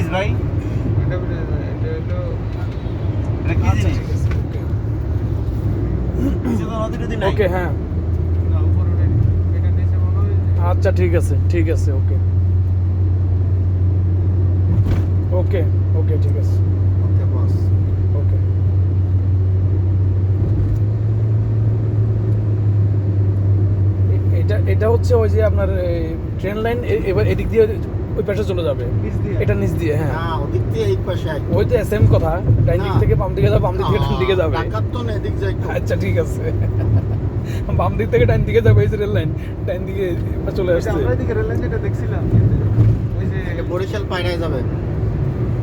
Bridge ভাই? এটা bridge না, এটা হলো এটা কি আচ্ছা, জিনিস? ঠিক আছে, ওকে। নিচে তো নদী টদী নাই। ওকে, হ্যাঁ, না উপরে এটা নিচে মনে হয় আচ্ছা, ঠিক আছে, ঠিক আছে, ওকে ওকে ওকে, ঠিক আছে, ওকে বস। ওকে। এটা এটা হচ্ছে ওই যে আপনার ট্রেন লাইন, এবার এদিক দিয়ে ওই পাশে চলে যাবে, নিচ দিয়ে। এটা নিচ দিয়ে, হ্যাঁ। না ওদিক দিয়ে এই পাশে আসবে। ওই তো সেম কথা, ডাইন দিক না। থেকে বাম দিকে যাবে, বাম দিক থেকে ডান দিকে যাবে। ঢাকার তো না, এদিক যাই তো। আচ্ছা, ঠিক আছে। বাম দিক থেকে ডান দিকে যাবে, এই যে রেল লাইন ডাইন দিকে চলে এটা আসছে। আমরা এদিকে রেল লাইন যেটা দেখছিলাম ওই যে এটা বরিশাল পায়রায় যাবে,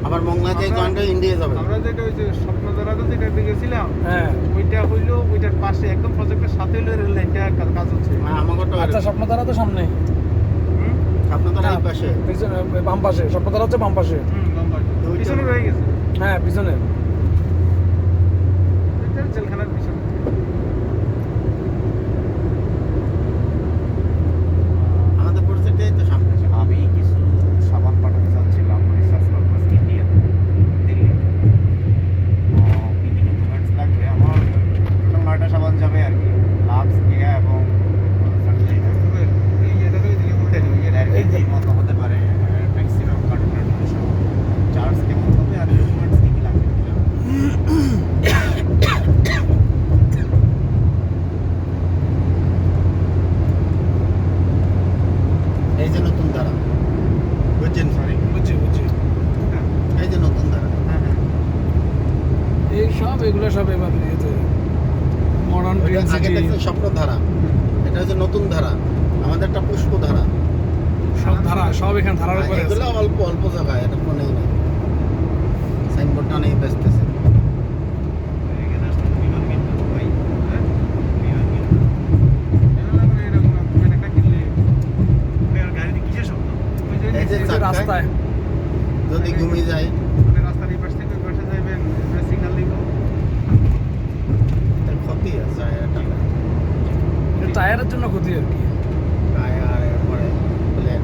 আবার মংলা থেকে জয়েন্ট হয়ে ইন্ডিয়া যাবে। আমরা যেটা ওই যে স্বপ্নধারাতে যেটা দেখেছিলাম হ্যাঁ, ওইটা হইলো ওইটার পাশে একদম প্রজেক্টের সাথে হইলো রেল লাইনটা কাজ হচ্ছে। না আমাকে তো আচ্ছা, স্বপ্নধারা তো সামনে, হুম আপনাদের এই পাশে। পিছনে বাম পাশে, স্বপ্নধারা হচ্ছে বাম পাশে। লম্বা ওইটা। পিছনে রয়ে গেছে হ্যাঁ, পিছনে। এটা জেলখানার পিছনে। আমাদের প্রজেক্টে এই তো সামনে। আমি কিছু সাবান পাঠাতে চাচ্ছিলাম রিসার্চ পারপাস ইন্ডিয়া দিল্লি। কি কি ডকুমেন্টস লাগবে? আমার টোটাল 9টা সাবান যাবে আর কি, লাক্স, কেয়া এবং সানশাইন। এই এটারও এদিকে উল্টে দিবি এই মতো হতে পারে, ম্যাক্সিমাম কন্টেন্ট সহ চার্জ কেমন হবে আর ডকুমেন্টস কি কি লাগবে? এই যে নতুন ধারা, বুঝছেন? সরি, বুঝছি বুঝছি। এই যে নতুন ধারা। এই সব এগুলো সব এবার ইয়েতে মডার্ন ওইটা গ্রিন আগে সিটি, দেখছেন স্বপ্ন ধারা, এটা হচ্ছে নতুন ধারা। আমাদের একটা পুষ্প ধারা। সব ধারা, সব এখানে ধারার উপরে আছে। এগুলো অল্প অল্প জায়গায়, এটা কোনেই নেই। সাইনবোর্ডটা নেই বেচতেছে। এখানে আসলে বিমান কিনতে হবে ভাই, হ্যাঁ বিমান কিনতে এরকম একটা কিনলে হবে। আর গাড়িতে কিসের শব্দ? ওই যে এই যে এই যে চাকায় রাস্তায় যদি ঘুমিয়ে যায়, মানে রাস্তার এই পাশ থেকে ওই পাশে যাইবেন সিগন্যাল দিব তার ক্ষতি আছে। এটা টায়ারের জন্য ক্ষতি আর কি। টায়ার, এরপরে প্লেট,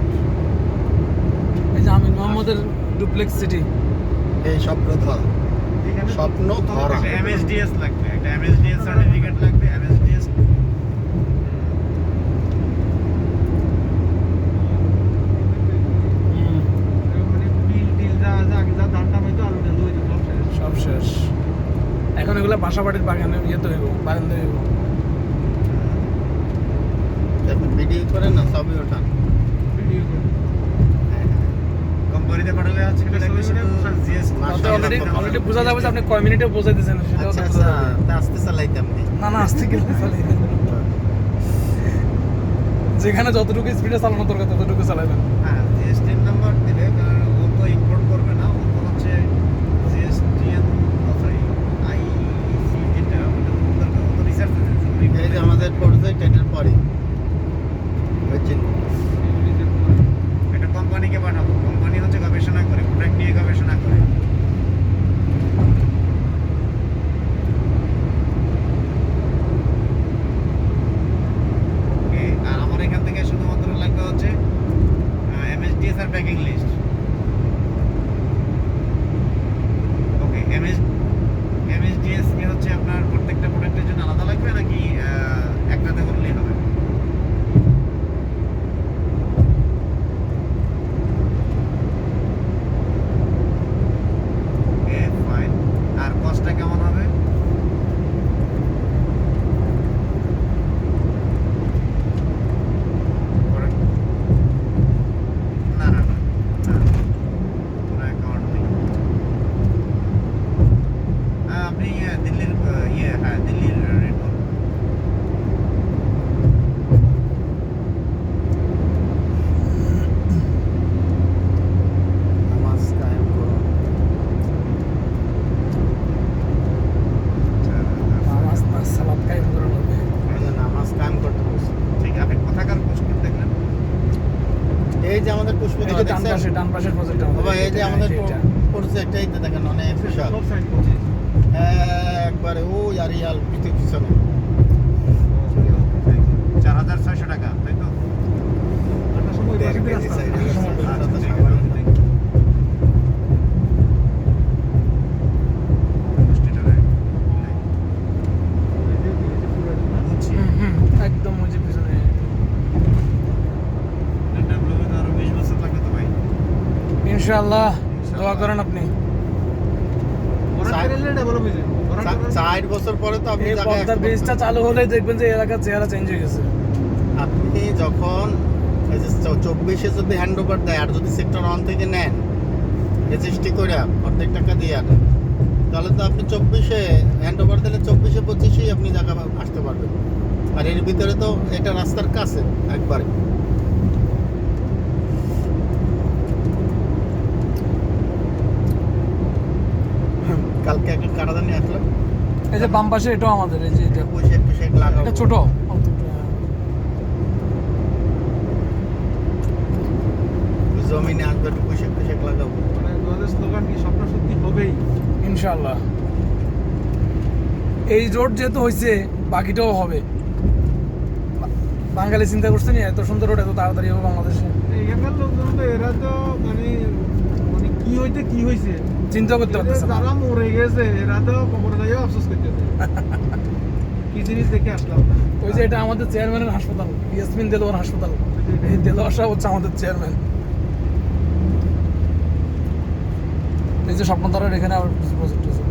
এই যে আমিন মোহাম্মদের ডুপ্লেক্স সিটি, এই স্বপ্ন ধরা। এখানে স্বপ্ন ধরা। একটা MSDS লাগবে, একটা MSDS সার্টিফিকেট লাগবে, MSDS। মানে বিল টিল যা যা আগে যা ধান টামাইতো আলু ঢালু হইতো সব শেষ। সব শেষ। এখন এগুলো বাসাবাড়ির বাগানে ইয়েতে হইব, বারান্দা হইব। এখন ভিডিও করে না, সবই ওঠান। ভিডিও করে কোম্পানিতে পাঠালে আছে এটা লাগবে ছবি শুধু করে GS। তাতে অলরেডি বোঝা যাবে যে আপনি কয় মিনিটে পৌঁছে দিয়েছেন, সেটাও আচ্ছা তো আচ্ছা, বোঝা যাবে। তা আস্তে চালাইতাম নি। না না, আস্তে গেলে চলে। যেখানে যতটুকু স্পিডে চালানো দরকার ততটুকু চালাবেন। হ্যাঁ, GSTN নাম্বার দিলে, কারণ ও তো ইম্পোর্ট করবে না, ও তো হচ্ছে GSTN, সরি, IC যেটা ওটা তো দরকার, ও তো রিসার্চ এজেন্সি। এই যে আমাদের প্রজেক্ট, এটার পরে বুঝছেন? এটা কোম্পানিকে পাঠাবো, কোম্পানি হচ্ছে গবেষণা করে, প্রোডাক্ট নিয়ে গবেষণা করে। Okay, আর আমার এখান থেকে শুধুমাত্র লাগবে হচ্ছে MSDS আর প্যাকিং লিস্ট। ওকে, MSDS কি হচ্ছে আপনার প্রত্যেকটা প্রোডাক্টের জন্য আলাদা লাগবে নাকি একটাতে করলেই হবে? ওকে, ফাইন। আর কস্টটা কেমন হবে? না না না, কোনো অ্যাকাউন্ট নেই। আপনি দিল্লির হ্যাঁ, দিল্লির রেট বলুন। নামাজ কায়েম করুন। নামাজ না, সালাত কায়েম করা লাগবে। এই যে নামাজ কায়েম করতে বলছে। ঠিক, আপনি কোথাকার পোস্ট দেখলেন? এই যে আমাদের পুষ্প এই ধারা যে ডান দেখছেন? পাশে, ডান পাশের প্রজেক্ট বাবা, এই যে আমাদের এটা। প্রজেক্ট, এই যে দেখেন অনেক বিশাল। সব সাইড করছে একবারে ও আরিয়াল পিছনে। 4,600 টাকা, তাই তো? একটা সময় দেড় পাশে কেজি রাস্তা সাইড। আচ্ছা, ঠিক আছে। ইনশাআল্লাহ দোয়া করেন আপনি। ওরা রেলে ডেভেলপ হয়েছে। ওরা 4 বছর পরে তো আপনি এই জায়গায় পদ্মা আসতে ব্রিজটা পারবেন। চালু হলে দেখবেন যে এলাকার চেহারা চেঞ্জ হয়ে গেছে। আপনি যখন এই যে 24-এ যদি হ্যান্ড ওভার দেয় আর যদি সেক্টর 1 থেকে নেন রেজিস্ট্রি করে অর্ধেক টাকা দিয়ে আনেন, তাহলে তো আপনি 24-এ হ্যান্ড ওভার দিলে 24-এ 25-এই আপনি জায়গা আসতে পারবেন। আর এর ভিতরে তো এটা রাস্তার কাছে একবারে। কালকে একটা কারাদানি আসলাম, এই যে বাম পাশে এটাও আমাদের, এই যে এটা পুষে টুষে লাগাবো। এটা ছোট। জমিনে আসবে একটু পুষে টুষে লাগাবো। মানে তোমাদের স্লোগান কি স্বপ্ন সত্যি হবেই। ইনশাআল্লাহ এই রোড যেহেতু হয়েছে বাকিটাও হবে। বাঙালি চিন্তা করছে নি এত সুন্দর রোড এত তাড়াতাড়ি হবে বাংলাদেশে? এখানকার লোকজন তো এরা তো মানে মানে কি হইতে কি হয়েছে চিন্তা করতে পারতেছে না। যারা মরে গেছে এরা তো কবরে যাইও আফসোস করতেছে। কি জিনিস দেখে আসলাম না। ওই যে এটা আমাদের চেয়ারম্যানের হাসপাতাল, ইয়াসমিন দেলোয়ার হাসপাতাল। এই দেলোয়ার সাহেব হচ্ছে আমাদের চেয়ারম্যান। এই যে স্বপ্নতারার এখানে আবার প্রজেক্ট আছে।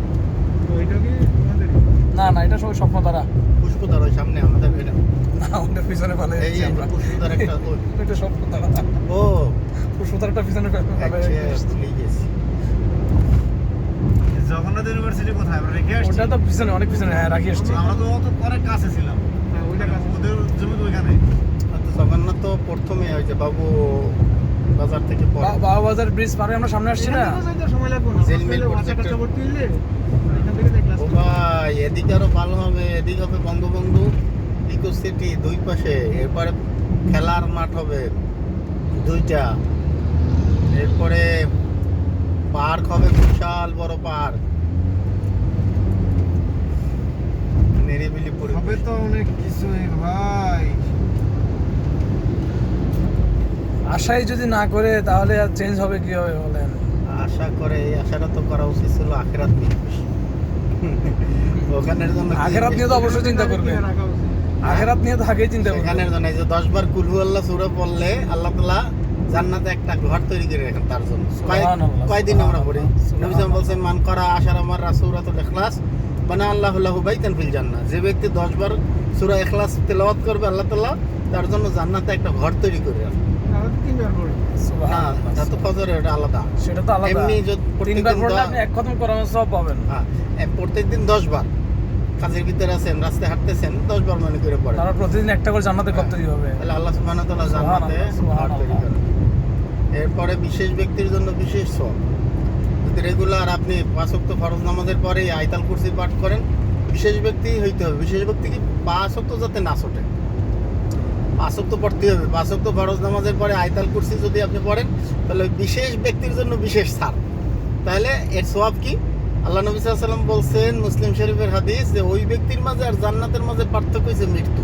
তো এটা কি তোমাদেরই? না না, এটা সবাই স্বপ্নতারা। পুষ্পতার ওই সামনে আমাদের এটা। না, ওটা পিছনে ফেলে এই যে আমরা। পুষ্পতার একটা এটা স্বপ্নতারা। ও পুষ্পতারাটা পিছনে ফেলে জগন্নাথ ইউনিভার্সিটি কোথায় আমরা রেখে আসছি? ওটা তো পিছনে, অনেক পিছনে। হ্যাঁ, রাখি আসছি। আমরা তো অত পরে কাছে ছিলাম। হ্যাঁ ওইটা কাছে। ওদের জমি তো ওইখানে। জগন্নাথ তো প্রথমে ওই যে বাবু বাজার থেকে পরে বাবাবাজার ব্রিজ পার হয়ে আমরা সামনে আসছি না। এখান থেকে যাইতে সময় লাগবে না। জেল মিল বাচ্চা project কাচ্চা ভর্তি হইলে এখান থেকে যাই ক্লাস ও ভাই, এদিকে আরো ভালো হবে। এদিকে হবে বঙ্গবন্ধু ইকো সিটি দুই পাশে, এরপরে খেলার মাঠ হবে 2টা, এরপরে পার্ক হবে, বিশাল বড় পার্ক, নিরিবিলি হবে পরিবেশ। তো অনেক কিছুই ভাই। আশাই যদি না করে তাহলে আর চেঞ্জ হবে কি হবে বলেন? আশা করে এই আশাটা তো করা উচিত ছিল আখিরাত নিয়ে। ওখানের জন্য কি আখেরাত নিয়ে তো অবশ্যই চিন্তা করবে। রাখা উচিত। আখেরাত নিয়ে তো আগেই চিন্তা করবে। সেখানের জন্য এই যে 10 বার কুলহু আল্লাহ সূরা পড়লে আল্লাহ তাআলা জান্নাতে একটা ঘর তৈরি করে রাখেন তার জন্য। সুবহানাল্লাহ, কয়দিন আমরা পড়ি? সুবহানাল্লাহ। নবী সাল্লাল্লাহু বলছেন মান করা আশারা মাররা সূরাতুল ইখলাস বানা আল্লাহু লাহু বাইতান ফিল জান্নাহ। যে ব্যক্তি 10 বার সূরা ইখলাস তেলাওয়াত করবে আল্লাহ তাআলা তার জন্য জান্নাতে একটা ঘর তৈরি করে রাখেন। আমরা তো 3 বার পড়ি। না, সুবহানাল্লাহ। তা তো ফজরের এটা আলাদা। সেটা তো আলাদা। এমনি যদি তিনবার প্রত্যেকদিন পড়লে আপনি এক খতম করানোর সব পাবেন। হ্যাঁ, প্রত্যেকদিন 10 বার কাজের ভিতরে আছেন, রাস্তায় হাঁটতেছেন, 10 বার মনে করে পড়েন। তারপর প্রতিদিন একটা করে জান্নাতে ঘর তৈরি হবে। তাহলে আল্লাহ সুবহানাহু ওয়া তাআলা জান্নাতে ঘর তৈরি করেন। এরপরে বিশেষ ব্যক্তির জন্য বিশেষ সওয়াব। যদি রেগুলার আপনি 5 ওয়াক্ত ফরজ নামাজের পরে আয়াতুল কুরসি পাঠ করেন, বিশেষ ব্যক্তি হইতে হবে। বিশেষ ব্যক্তি কি 5 ওয়াক্ত যাতে না ছোটে, 5 ওয়াক্ত পড়তে হবে। 5 ওয়াক্ত ফরজ নামাজের পরে আয়াতুল কুরসি যদি আপনি পড়েন তাহলে ওই বিশেষ ব্যক্তির জন্য বিশেষ ছাড়। তাহলে এর সওয়াব কি? আল্লাহ নবী সাল্লাল্লাহু আলাইহি ওয়াসাল্লাম বলছেন, মুসলিম শরীফের হাদিস, যে ওই ব্যক্তির মাঝে আর জান্নাতের মাঝে পার্থক্য হচ্ছে মৃত্যু।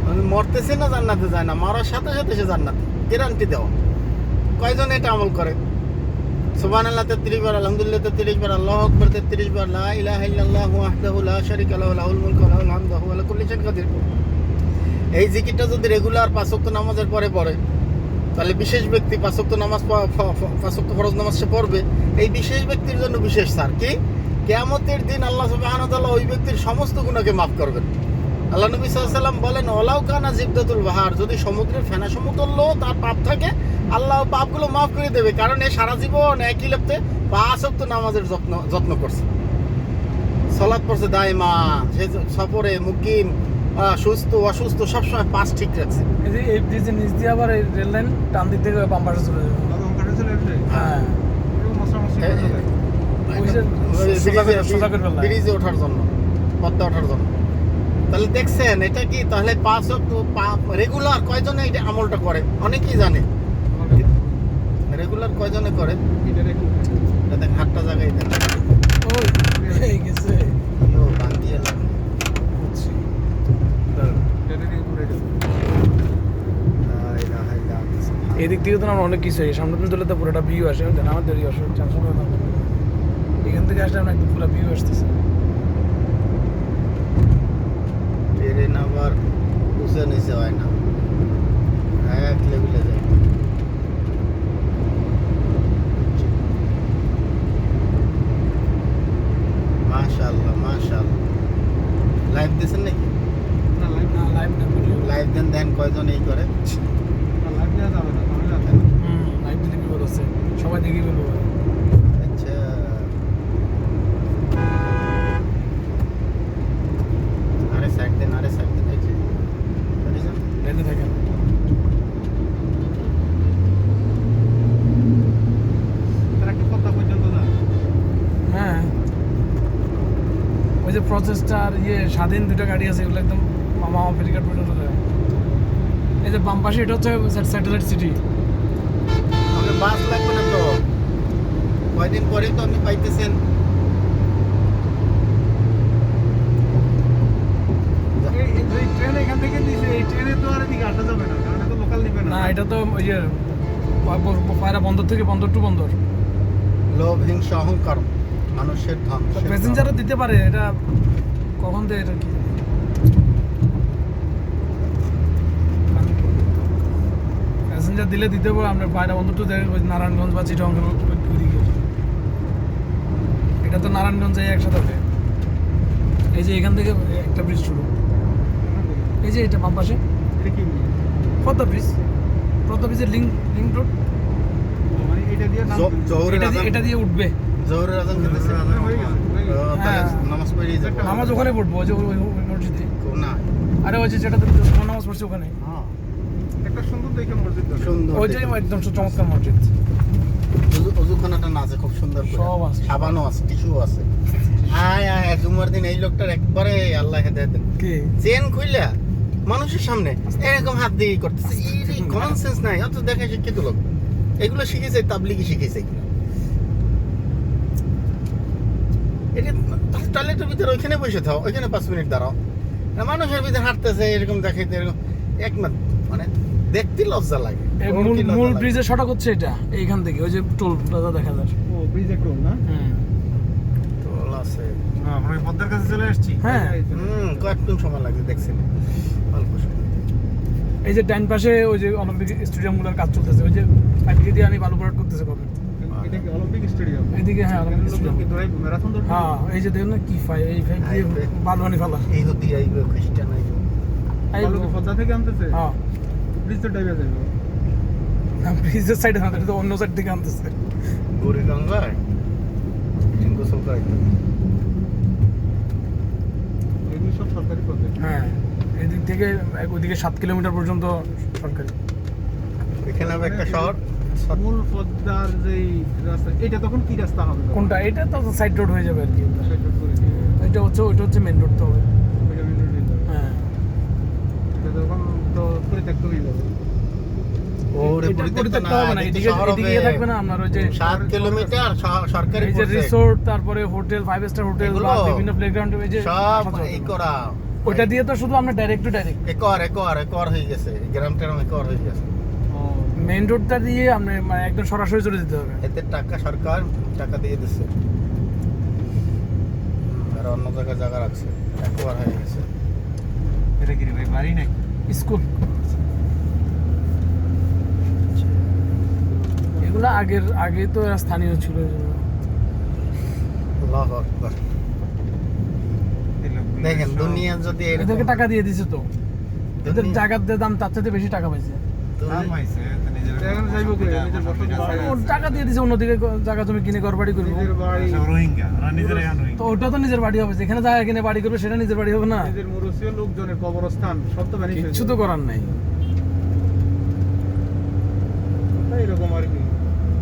মানে মরতেছে না, জান্নাতে যায় না, মরার সাথে সাথে সে জান্নাতে, গ্যারান্টি দেওয়া। কয়জন এটা আমল করে? সুবহানাল্লাহ 33 বার, আলহামদুলিল্লাহ 33 বার, আল্লাহু আকবার 33 বার, লা ইলাহা ইল্লাল্লাহু ওয়াহদাহু লা শারীকা লাহু লাহুল মুলকু ওয়া লাহুল হামদু ওয়া হুয়া আলা কুল্লি শাইইন কাদির। এই জিকিরটা যদি রেগুলার 5 ওয়াক্ত নামাজের পরে পড়ে, তাহলে বিশেষ ব্যক্তি 5 ওয়াক্ত নামাজ 5 ওয়াক্ত ফরজ নামাজ সে পড়বে, এই বিশেষ ব্যক্তির জন্য বিশেষ ছাড়। কি? কিয়ামতের দিন আল্লাহ সুবহানাহু ওয়া তাআলা ওই ব্যক্তির সমস্ত গুনাহকে মাফ করবেন। আল্লাহ নবী সাল্লাল্লাহু আলাইহি ওয়াসাল্লাম বলেন, ওয়ালাউ কানা জিবদাতুল বাহার, যদি সমুদ্রের ফেনা সমতুল্য তার পাপ থাকে, আল্লাহ পাপগুলো মাফ করে দেবে। কারণ এ সারা জীবন একই লেপ্তে 5 ওয়াক্ত নামাজের যত্ন করছে, সালাত পড়ছে দাইমা, সে সফরে মুকিম, সুস্থ অসুস্থ সবসময় 5 ঠিক রাখছে। এই যে এই ব্রিজের নিচ দিয়ে আবার এই রেল লাইন টান দিক থেকে বাম পাশে চলে যাবে। বাবা কাছে চলে আসবে। হ্যাঁ, এরকম মশলা মশলা করে চলে। সোজা করে ফেললাম। ব্রিজে ওঠার জন্য, পদ্মা ওঠার জন্য। তাহলে দেখছেন এটা কি? তাহলে 5 রেগুলার কয়জনে এটা আমলটা করে? অনেকেই জানে। রেগুলার কয়জনে করে? এটা দেখুন। এটা দেখ হাতটা জায়গায় দেখ। ওই এই গেছে। ও বান্দিয়া লাগে। বুঝছি। এটা দিয়ে ঘুরে যাবে। এদিক থেকে তো আমরা অনেক কিছু এই সামনে দিন তুলে তো পুরোটা ভিউ আসে। জানেন আমার দেরি আসে, টেনশন করে না। এখান থেকে আসলে আমরা একদম পুরো ভিউ আসতেছে। ট্রেন আবার উঁচে নিচে হয় না, এক লেভেলে যায়। কয়জন এই করে। লাইভ দেওয়া যাবে না, তাহলে যাবে না। লাইভ দিলে বিপদ আছে, সবাই দেখে ফেলবো। আচ্ছা, আরে সাইড দেন, আরে সাইড দেন, এই যে বুঝছেন? লাইনে থাকেন। তারা কি পদ্মা পর্যন্ত যায়? হ্যাঁ, ওই যে প্রচেষ্টার স্বাধীন দুটো গাড়ি আছে, এগুলো একদম মামা ফেরিঘাট পর্যন্ত যায়। এই যে বাম পাশে, এটা হচ্ছে স্যাটেলাইট সিটি। আমাকে বাস লাগবে না তো, কয়দিন পরে তো আপনি পাইতেছেন। এই ট্রেন এখান থেকে দিছে, এই ট্রেনে তো আর এদিকে আসা যাবে না, কারণ এটা তো লোকাল নিবে না। না, এটা তো পায়রা বন্দর থেকে বন্দর টু বন্দর। লোভ, হিংসা, অহংকার মানুষের ধ্বংস। প্যাসেঞ্জারও দিতে পারে, এটা কখন দেয় এটা কি প্যাসেঞ্জার দিলে দিতে পারে। আপনার পায়রা বন্দর টু ওই নারায়ণগঞ্জ বা চিটাগং ওইদিকে। এটা তো নারায়ণগঞ্জ যাই একসাথে হবে। এই যে এখান থেকে একটা ব্রিজ শুরু, এই যে এটা বাম পাশে এটা কি পদ্মা ব্রিজের লিঙ্ক রোড। মানে এটা দিয়ে নাম জহুরের আজান, এটা দিয়ে উঠবে। জহুরের আজান দিতেছে। হয়ে গেছে, হয়ে গেছে। তাহলে হ্যাঁ। নামাজ পড়ে যাবে। নামাজ ওখানে পড়বো, ওই যে ওই মসজিদে। না, আরে ওই যে যেটা নামাজ পড়ছে ওখানে, হ্যাঁ, একটা সুন্দর দেখে মসজিদ দরকার। সুন্দর। ওইটাই একদম চমৎকার মসজিদ। অজুখানাটা না আছে খুব সুন্দর করে। সব আছে। সাবানও আছে, টিস্যু আছে। আয় আয়, জুমার দিন এই লোকটার একবারে আল্লাহ হেদায়েত দেন। কে চেন খুইলা মানুষের সামনে এরকম হাত দিয়ে করতেছে, এই কমন সেন্স নাই। অত দেখে শিক্ষিত লোক, এগুলো শিখেছে, তাবলিগি শিখেছে এগুলো। এটা টয়লেটের ভিতরে ওইখানে বসে থাও, ওইখানে 5 মিনিট দাঁড়াও। আর মানুষের ভিতরে হাঁটতেছে এরকম দেখাইতে, এরকম একমাত্র মানে দেখতে লজ্জা লাগে। মূল ব্রিজের সড়ক হচ্ছে এটা, এইখান থেকে ওই যে টোল প্লাজা দেখা যায়। ও ব্রিজে টোল না? টোল আছে। আমরা ওই পদ্মার কাছে চলে আসছি। হ্যাঁ, কয়েকদিন সময় লাগে, দেখছেন অল্প সময়। এই যে ডাইন পাশে ওই যে অলিম্পিক স্টেডিয়ামগুলোর কাজ চলতেছে, ওই যে পাইপকে দিয়ে আনি বালু ভরাট করতেছে কবে। এটা কি অলিম্পিক স্টেডিয়াম? এইদিকে হ্যাঁ অলিম্পিক স্টেডিয়াম। কি দৌড়াই ম্যারাথন দৌড়? হ্যাঁ, এই যে দেখুন না কি এই ফাইভ দিয়ে বালু আনি ফেলা। এই হতে আইবে খ্রিস্টান আইবে। এই কি পদ্মা থেকে আনতেছে? হ্যাঁ, ব্রিজ তো ডাইবে যাবে। ব্রিজের সাইডে না, এটা তো অন্য সাইড থেকে আনতেছে। বুড়িগঙ্গায় গোসল করাইতে। এগুলো সব সরকারি প্রজেক্ট। হ্যাঁ, এদিক থেকে ওইদিকে 7 কিলোমিটার পর্যন্ত সরকারি। এখানে হবে একটা শহর। মূল পদ্মার যেই রাস্তা, এটা তখন কি রাস্তা হবে? কোনটা? এটা তো সাইড রোড হয়ে যাবে আর কি। সাইড রোড করে দিয়ে ওইটা হচ্ছে মেন রোড তো হবে। ওইটা মেন রোড হয়ে যাবে। হ্যাঁ, এটা তখন তো পরিত্যক্ত হয়ে যাবে। ওরে এটা পরিত্যক্ত পরিত্যক্ত না, হবে না, এটা এদিকে শহর এদিকে হবে। থাকবে না আপনার ওই যে 7 কিলোমিটার সরকারি এই যে project। রিসোর্ট, তারপরে হোটেল, 5 স্টার হোটেল এগুলো বা বিভিন্ন প্লেগ্রাউন্ড, এই যে সব আসা যাবে। এই করা। ওইটা দিয়ে তো শুধু আমরা ডাইরেক্ট টু ডাইরেক্ট একর হয়ে গেছে, গ্রাম টেরাম একর হয়ে গেছে। ও মেইন রোডটা দিয়ে আমরা মানে একদম সরাসরি চলে যেতে হবে। এতে টাকা সরকার টাকা দিয়ে দিচ্ছে, আর অন্য জায়গায় জায়গা রাখছে, একবার হয়ে গেছে। এটা কি রে ভাই, বাড়ি নাকি? স্কুল এগুলো আগে তো এরা স্থানীয় ছিল। আল্লাহু আকবার। দেখেন দুনিয়া যদি এদেরকে টাকা দিয়ে দিছে তো, এদের দুনিয়া- জায়গার দাম তার চাইতে বেশি টাকা পাইছে। দাম পাইছে, তো নিজের এখন যাইবো কই? নিজের বসত বাড়ি। ওর টাকা দিয়ে দিছে, অন্যদিকে জায়গা জমি কিনে ঘর বাড়ি করবো। নিজের বাড়ি, সব রোহিঙ্গা, ওরা নিজেরাই তো রোহিঙ্গা। ওটা তো নিজের বাড়ি হবে, যেখানে জায়গা কিনে বাড়ি করবে সেটা নিজের বাড়ি হবে না। নিজের মুরসিও লোকজনের কবরস্থান সব তো ভ্যানিশ হয়ে কিচ্ছু তো করার নাই। যাবে। এইরকম আর কি।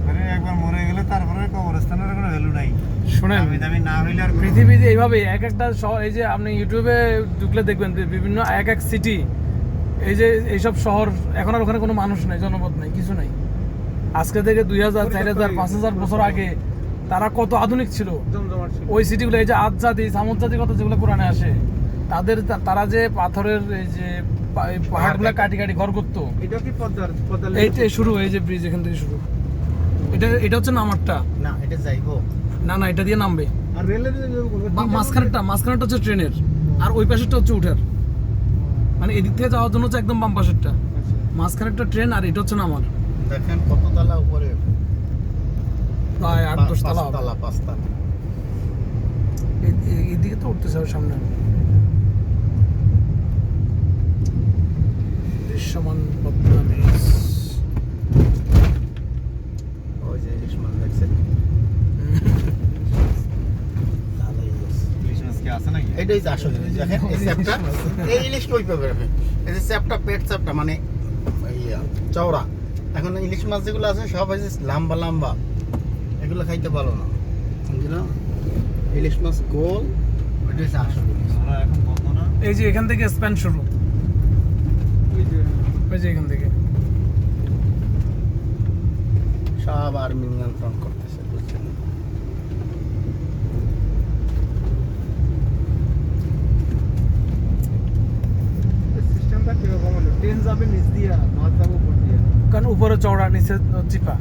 মানে একবার মরে গেলে তারপরে কবরস্থানের কোনো ভ্যালু নাই। শোনেন, দামি দামি না হইলে আর পৃথিবীতে এইভাবে এক একটা শহর, এই যে আপনি ইউটিউবে ঢুকলে দেখবেন যে বিভিন্ন এক সিটি, এই যে এইসব শহর, এখন আর ওখানে কোনো মানুষ নাই, জনপদ নাই, কিছু নাই। আজকে থেকে 2000, 4000, 5000 বছর আগে তারা কত আধুনিক ছিল জমজমাট ছিল। ওই সিটিগুলো। এই যে আদজাতি, সামুদ্রাতি কথা যেগুলো কোরআনে আসে, তারা যে পাথরের এই যে এই পাহাড়গুলো কাটি কাটি ঘর করতো। এটা কি পদ্মার এইটাই শুরু, এই যে ব্রিজ এখান থেকে শুরু। এটা হচ্ছে নামারটা। না, এটা যাইবো। না, এটা দিয়ে নামবে। আর রেলের যে মাঝখানেরটা হচ্ছে ট্রেনের, আর ওই পাশেরটা হচ্ছে উঠার। মানে এদিক থেকে যাওয়ার জন্য হচ্ছে একদম বাম পাশেরটা, মাঝখানেরটা ট্রেন, আর এটা হচ্ছে নামার। দেখেন কত তলা উপরে, প্রায় 8-10 তলা হবে। 5 তলা। এদিকে তো উঠতেছে আর সামনে। দৃশ্যমান পদ্মা ব্রিজ। ওই যে ইলিশ মাছ দেখছেন লাল হয়ে গেছে। ইলিশ মাছ কি আছে নাকি? এটাই যে আসলে দেখেন এই চ্যাপটা, এই ইলিশ কই পাবে আপনি? এই যে চ্যাপটা, পেট চ্যাপটা মানে চওড়া। এখন ইলিশ মাছ যেগুলো আছে সব এই যে লম্বা লম্বা, এগুলো খাইতে ভালো না, বুঝলো? ইলিশ মাছ গোল, ওইটা হচ্ছে আসল ইলিশ। আমরা এখন বন্ধ না? এই যে এখান থেকে স্প্যান শুরু, ওই যে ওই যে এখান থেকে। সব আর্মি নিয়ন্ত্রণ করতেছে, বুঝছেন? সিস্টেমটা কিরকম হলো? ট্রেন যাবে নিচ দিয়া, মাছ যাবে উপর দিয়া। কারণ উপরে চওড়া, নিচে চিপা।